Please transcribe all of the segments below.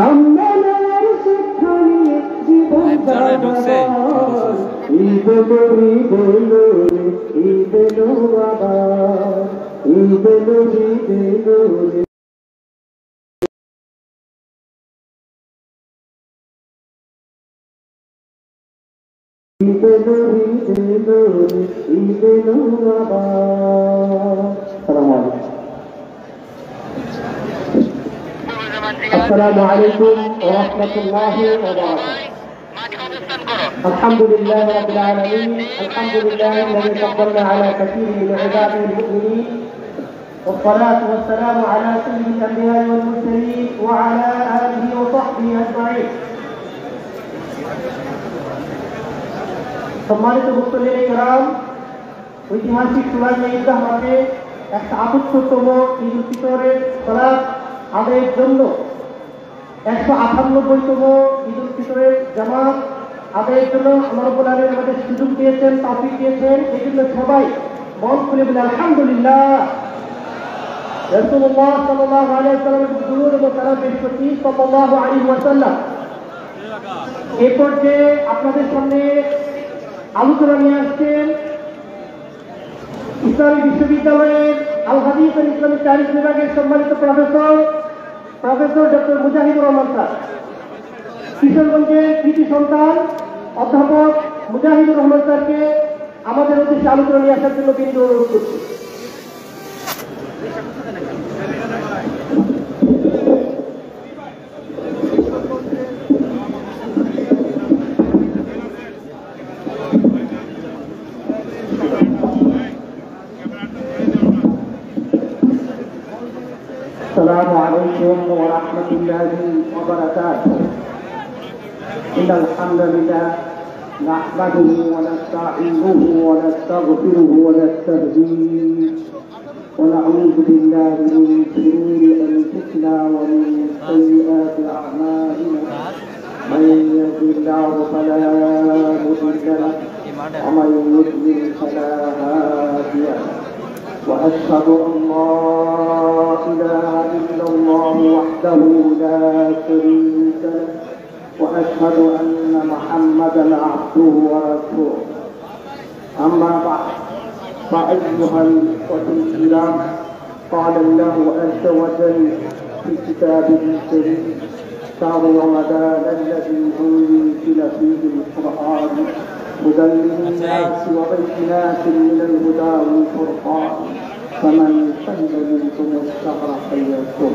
সম্মেলনের শিক্ষা নিয়ে জীবন ঈদেলো আবার ঈদেলো السلام عليكم ورحمة الله وبركاته. الحمد لله رب العالمين، الحمد لله الذي فضلنا على كثير من عباده المؤمنين، والصلاة والسلام على سيد الأنبياء والمرسلين وعلى آله وصحبه أجمعين. সম্মানিত মুসল্লিয়ে কেরাম, ঐতিহাসিক সুরাইয়া ঈদগাহ মাঠে 178তম ঈদুল ফিতরের সালাত আদায়ের জন্য 198তম ঈদুল ফিতরের জামাত আদায়ের জন্য আল্লাহ রাব্বুল আলামিন আমাদের সুযোগ দিয়েছেন, তৌফিক দিয়েছেন। এই জন্য সবাই মন খুলে বলে আলহামদুলিল্লাহ। রাসূলুল্লাহ সাল্লাল্লাহু আলাইহি ওয়াসাল্লামের দুরূদ ও সালাম পেশ করছি সাল্লাল্লাহু আলাইহি ওয়াসাল্লাম। এই পর্যায়ে আপনাদের সামনে আলোচনা নিয়ে আসছেন ইসলামী বিশ্ববিদ্যালয়ের আল হাদিস ও ইসলামিক তারিখ বিভাগের সম্মানিত professor doctor Mujahidur Rahman sir. কিশোরগঞ্জের কৃতি সন্তান অধ্যাপক মুজাহিদুর রহমান স্যারকে আমাদের উদ্দেশ্যে আলোচনা নিয়ে আসার জন্য বিনীত অনুরোধ করছি। السلام عليكم ورحمة الله وبركاته. إن الحمد لله نحمده ونستعينه ونستغفره ونستهديه ونعوذ بالله من شرور أنفسنا ومن سيئات أعمالنا. من يهده الله فلا مضل له ومن يضلل فلا هادي له. وأشهد أن لا إله إلا الله وحده لا شريك له وأشهد أن محمدا عبده ورسوله. أما بعد، فأيها الإخوة الكرام، قال الله عز وجل في كتابه الكريم: شهر رمضان الذي أنزل فيه القرآن هدى للناس وبينات من الهدى والفرقان فمن شهد منكم الشهر فليصم.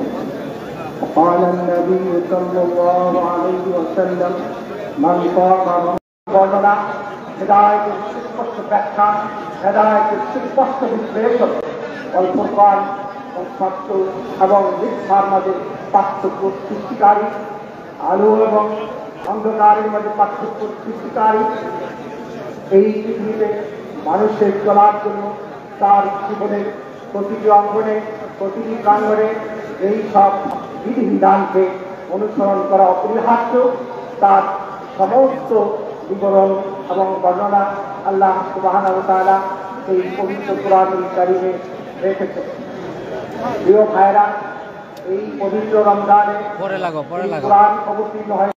وقال النبي صلى الله عليه وسلم: من صام رمضان هداية الصدق ব্যাখ্যা, হেদায়েতের সুস্পষ্ট বিশ্লেষণ, والفرقان সত্য এবং মিথ্যার মাঝে পার্থক্য সৃষ্টিকারী, আলো এবং অন্ধকারের মাঝে পার্থক্য সৃষ্টিকারী। এই পৃথিবীতে মানুষের চলার জন্য তার জীবনের প্রতিটি অঙ্গনে প্রতিটি প্রাঙ্গণে এই সব বিধিবিধানকে অনুসরণ করা অপরিহার্য। তার সমস্ত বিবরণ এবং বর্ণনা আল্লাহ সুবহানাহু ওয়া তাআলা এই পবিত্র কোরআনুল কারীমে রেখেছেন। প্রিয় ভাইরা, এই পবিত্র রমজানে কোরআন অবতীর্ণ হয়।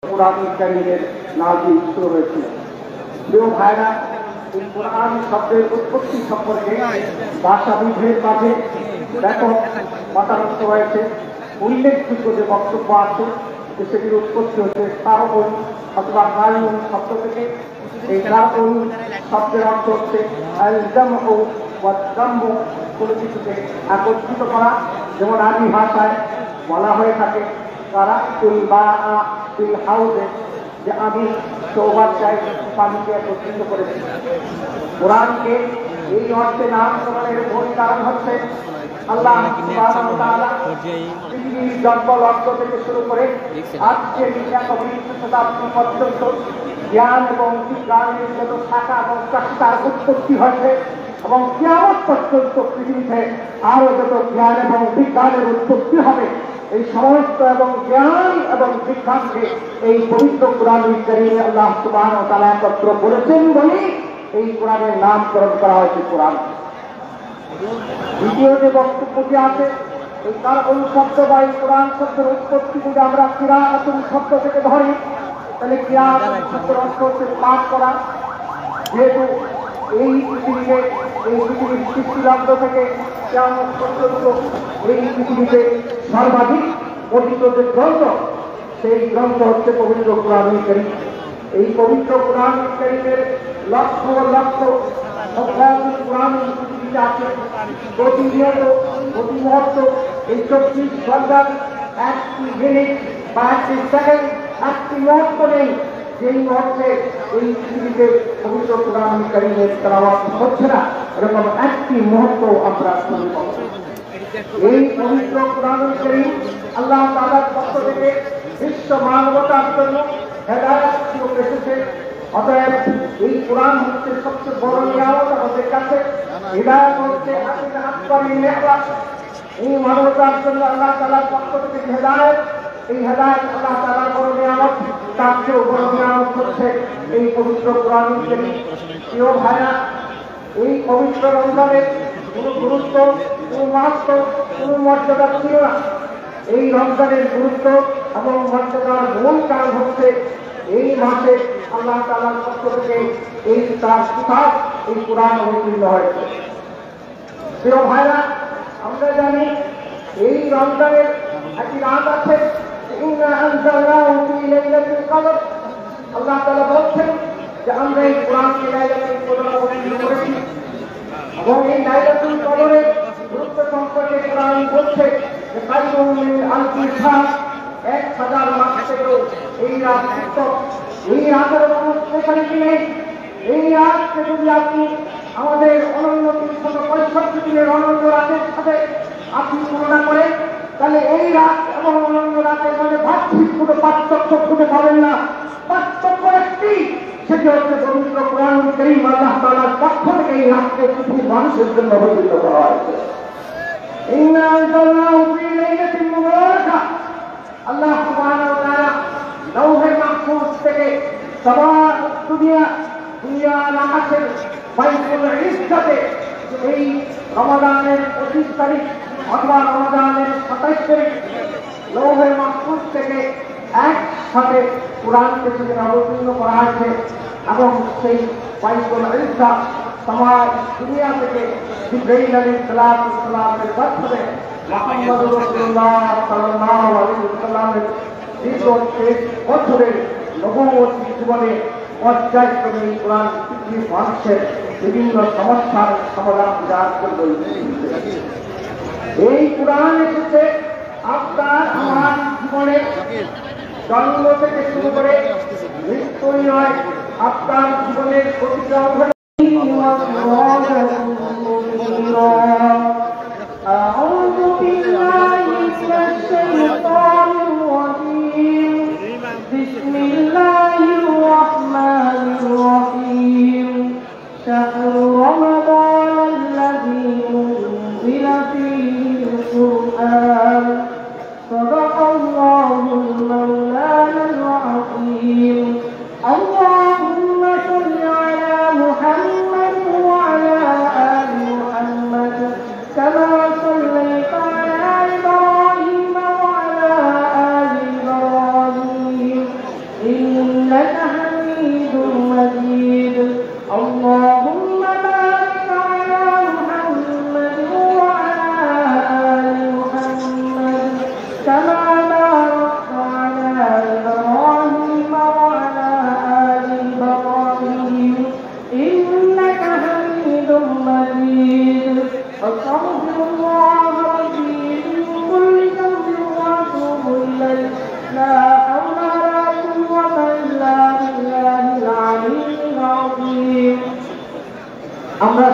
কোরআনুল কারীমের নাযিল শুরু হয়েছিল। প্রিয় ভাইরা, এই কোরআন শব্দের উৎপত্তি সম্পর্কে ভাষাবিদদের মাঝে ব্যাপক মতামত রয়েছে। উল্লেখযোগ্য যে বক্তব্য আছে যে সেটির উৎপত্তি হচ্ছে কারণ অথবা কারণ শব্দ থেকে। এই কারণ শব্দের অর্থ হচ্ছে কোনো কিছুকে একত্রিত করা, যেমন আরবি ভাষায় বলা হয়ে থাকে তারা হাউসে, যে আমি চৌবাচ্চায় পানিকে একত্রিত করেছি। কোরআনকে এই অর্থে নামকরণের মূল কারণ হচ্ছে আল্লাহ সুবহানাহু ওয়া তাআলা পৃথিবীর জন্ম লগ্ন থেকে শুরু করে আজকে 21 শতাব্দী পর্যন্ত জ্ঞান এবং বিজ্ঞানের যত শাখা এবং প্রশাখার উৎপত্তি হয়েছে এবং কিয়ামত পর্যন্ত পৃথিবীতে আরো যত জ্ঞান এবং বিজ্ঞানের উৎপত্তি হবে, এই সমস্ত এবং জ্ঞান এবং বিজ্ঞানকে এই পবিত্র কোরআনুল কারীমে আল্লাহ সুবহানাহু ওয়া তাআলা একত্র করেছেন বলেই এই কোরআনের নামকরণ করা হয়েছে কোরআন। দ্বিতীয় যে বক্তব্যটি আছে, এই কারণ শব্দ বা এই কোরআন শব্দের উৎপত্তি যদি আমরা কিরাআতুন শব্দ থেকে ধরি, তাহলে কিরাআতুন শব্দের অর্থ হচ্ছে পাঠ করা। যেহেতু এই পৃথিবীর সৃষ্টিলগ্ন থেকে কিয়ামত পর্যন্ত এই পৃথিবীতে সর্বাধিক পবিত্র যে গ্রন্থ, সেই গ্রন্থ হচ্ছে পবিত্র কোরআনুল কারীম। এই পবিত্র কোরআনুল কারীমের লক্ষ লক্ষ শতাধিক কোরআন পৃথিবীতে আছে। প্রতিনিয়ত প্রতি মুহূর্ত এই 24 ঘন্টার একটি মিনিট বা একটি সেকেন্ড, একটি মুহূর্ত নেই যেই মুহূর্তে এই পৃথিবীতে পবিত্র কোরআনুল কারীমের তেলাওয়াত হচ্ছে না, এরকম একটি মুহূর্ত আমরা শুনতে পাবো। এই পবিত্র কোরআনুল কারীম আল্লাহ তাআলার পক্ষ থেকে বিশ্ব মানবতার জন্য হেদায়েত স্বরূপ এসেছে। অতএব এই কোরআন হচ্ছে সবচেয়ে বড় নিয়ামত আমাদের কাছে। হিদায়াত হচ্ছে আকবরী নিয়ামত। এই মানবতার জন্য আল্লাহ তাআলার পক্ষ থেকে হেদায়েত, এই হেদায়েত আল্লাহ তাআলার বড় নিয়ামত। তার চেয়েও বড় নিয়ামত হচ্ছে এই পবিত্র কোরআনুল কারীম। প্রিয় ভাইরা, এই পবিত্র রমজানের কোনো গুরুত্ব, কোনো মাহাত্ম, কোনো মর্যাদা ছিল না। এই রমজানের গুরুত্ব এবং মর্যাদার মূল কারণ হচ্ছে এই মাসে আল্লাহ তাআলার পক্ষ থেকে এই তার কিতাব, এই কোরআন অবতীর্ণ হয়েছে। প্রিয় ভাইরা, আমরা জানি এই রমজানের একটি রাত আছে, ইন্না আনজালনাহু ফী লাইলাতুল কদর। আল্লাহ তাআলা বলছেন যে আমরা এই কোরআনকে লাইলাতুল কদরে অবতীর্ণ করেছি এবং এই লাইলাতুল কদরের গুরুত্ব সম্পর্কে কোরআন বলছে যে খায়রুম মিন আলফি শাহর, 1000 মাস থেকেও এই রাত উত্তম। এই রাতের কোনো স্পেশালিটি নেই। এই রাতকে যদি আপনি আমাদের অনন্য 365 দিনের অনন্য রাতের সাথে আপনি তুলনা করেন, তাহলে এই রাত এবং অনন্য রাতের মধ্যে ভাবছিক কোনো পার্থক্য খুঁজে পাবেন না। পার্থক্য একটি, সেটি হচ্ছে পবিত্র কোরআনুল কারীম আল্লাহ তাআলার পক্ষ থেকে এই রাতকে পৃথিবীর মানুষের জন্য অবতীর্ণ করা হয়েছে। ইন্না আনজালনাহু ফী লাইলাতিন মুবারাকাহ। আল্লাহ সুবহানাহু ওয়া তাআলা লাওহে মাহফুজ থেকে দুনিয়ার আকাশের বাইতুল ইজ্জতে এই রমাদানের 25 তারিখ অথবা রমাদানের 27 তারিখ লাওহে মাহফুজ থেকে একসাথে কোরআনকে সেদিন অবতীর্ণ করা হয়েছে এবং সেই বাইতুল ইজ্জত সমাজ দুনিয়া থেকে জিবরাইল আলাইহিস সালামের মাধ্যমে মুহাম্মদুর রাসূলুল্লাহ সাল্লাল্লাহু আলাইহি ওয়াসাল্লামের দীর্ঘ 23 বছরের নবুয়তী জীবনে পর্যায়ক্রমে এই কোরআন পৃথিবীর মানুষের বিভিন্ন সমস্যার সমাধান দেওয়ার জন্য এই কোরআন এসেছে আপনার আমার জীবনে জন্ম থেকে শুরু করে মৃত্যুই নয়, আপনার জীবনের প্রতিটা অংশ। أعوذ بالله من الشيطان الرجيم. بسم الله الرحمن الرحيم. شهر رمضان الذي أنزل فيه القرآن. صدق الله المولانا العظيم. اللهم صل على محمد وعلى آل محمد كما صليت على إبراهيم وعلى آل إبراهيم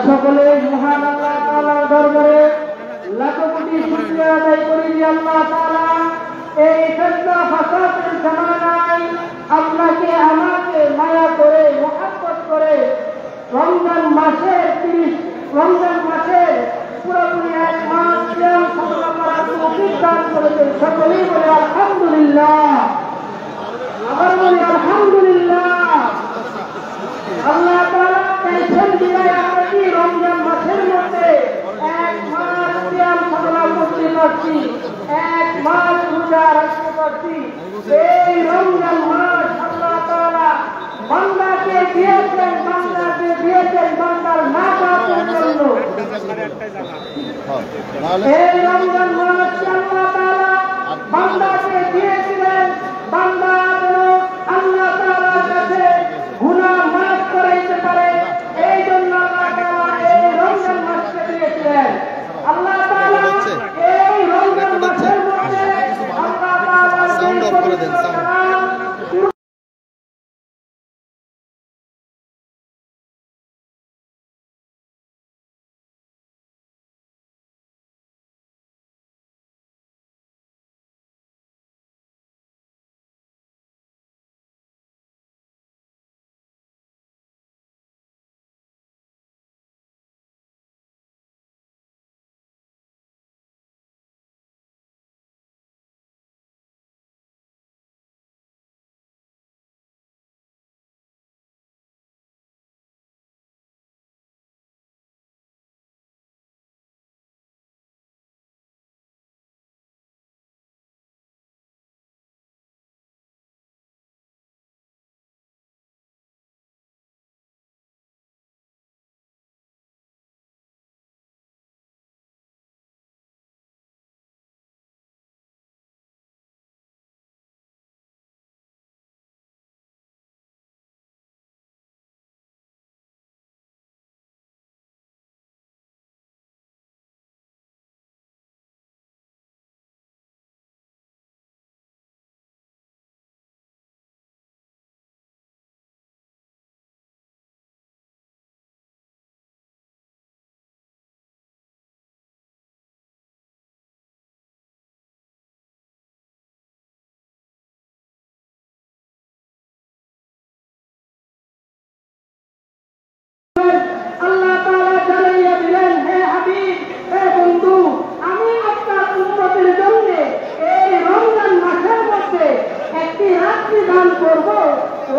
সকলে মহান আল্লাহ তাআলার দরবারে লাখ কোটি শুকরিয়া আদায় করি যে আল্লাহ তাআলা এই ফিতনা ফাসাদের জামানায় আপনাকে আমাকে মায়া করে মহব্বত করে রমজান মাসের পুরোপুরি এক মাস সিয়াম সাধনা করার তৌফিক দান করেছেন। সকলেই বলে আলহামদুলিল্লাহ। আবার বলি আলহামদুলিল্লাহ। আল্লাহ তাআলা পেয়েছেন বিদায় আমরা কি রমজান মাসের মধ্যে এক মাস সিয়াম সাধনা করতে পারছি, এক মাস রোজা রাখতে পারছি। এই রমজান মাস আল্লাহ তাআলা বান্দাকে দিয়েছেন বান্দার নাজাতের জন্য। এই রমজান মাস আল্লাহ তাআলা বান্দাকে দিয়েছিলেন বান্দা আল্লাহ তাআলার কাছে গুনাহ মাফ করাইতে পারে। এই জন্য আল্লাহ তাআলা এই রমজান মাসকে দিয়েছিলেন। আল্লাহ তাআলা এই রমজান মাসের মধ্যে আল্লাহ তাআলা সাউন্ড অফ করে দেন। আল্লাহ তাআলা জানাইয়া দিলেন, হে হাবিব, হে বন্ধু, আমি আপনার উম্মতের জন্য এই রমজান মাসের মধ্যে একটি রাত্রি দান করব।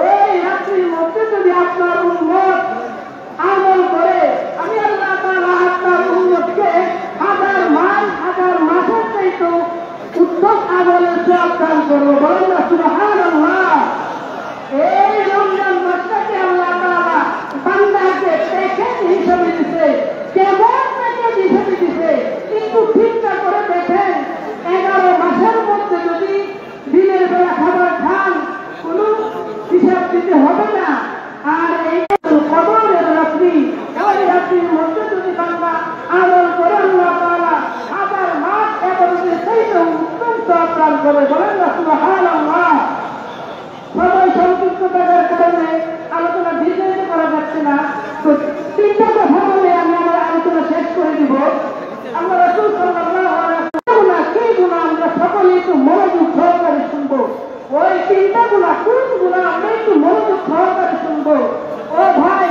ওই রাত্রির মধ্যে যদি আপনার উম্মত আমল করে আমি আল্লাহ তাআলা আপনার উম্মতকে হাজার মাসের চাইতে উত্তম আমলের সওয়াব দান করব। বলেন না সুবহানাল্লাহ। এই রমজান মাসটাকে আল্লাহ তাআলা বান্দাকে প্যাকেজ হিসেবে দিছে, কেমন প্যাকেজ হিসেবে দিছে। কিন্তু চিন্তা করে দেখেন 11 মাসের মধ্যে যদি দিনের বেলা খাবার খান কোনো হিসাব দিতে হবে না। আর এই কদরের রাত্রি, ওই রাত্রির মধ্যে যদি বান্দা আমল করে আল্লাহ তাআলা হাজার মাস এবাদতের চাইতে উত্তম সওয়াব দান করে। বলেন না সুবহানাল্লাহ। সবাই সংক্ষিপ্ততার কারণে আলোচনা দীর্ঘায়িত করা যাচ্ছে না, তো তিনটা কথা বলে আমি আমার আলোচনা শেষ করে দিব। আমরা রাসূল সাল্লাল্লাহু আলাইহি ওয়াসাল্লাম কি গুনাহ আমরা সকলে একটু মনোযোগ সহকারে শুনবো। ওই তিনটা গুনাহ কোন গুনাহ আমরা একটু মনোযোগ সহকারে শুনবো। ও ভাই,